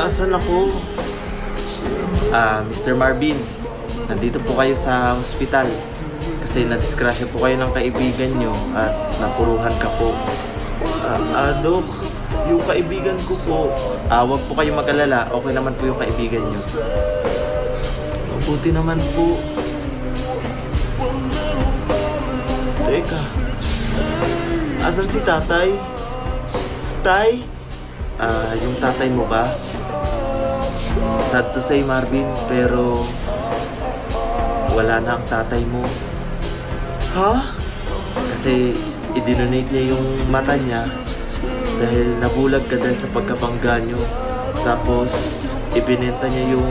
Asan ako? Mr. Marvin, nandito po kayo sa hospital kasi nadisgrasya po kayo ng kaibigan nyo at napuruhan ka po. Dok, yung kaibigan ko po, wag po kayong mag-alala, okay naman po yung kaibigan nyo. Mabuti naman po. Teka, asan si tatay? Tay? Yung tatay mo ba? Sad to say, Marvin, pero wala na ang tatay mo. Ha? Kasi idinonate niya yung mata niya dahil nabulag ka dahil sa pagkabangga nyo. Tapos ibinenta niya yung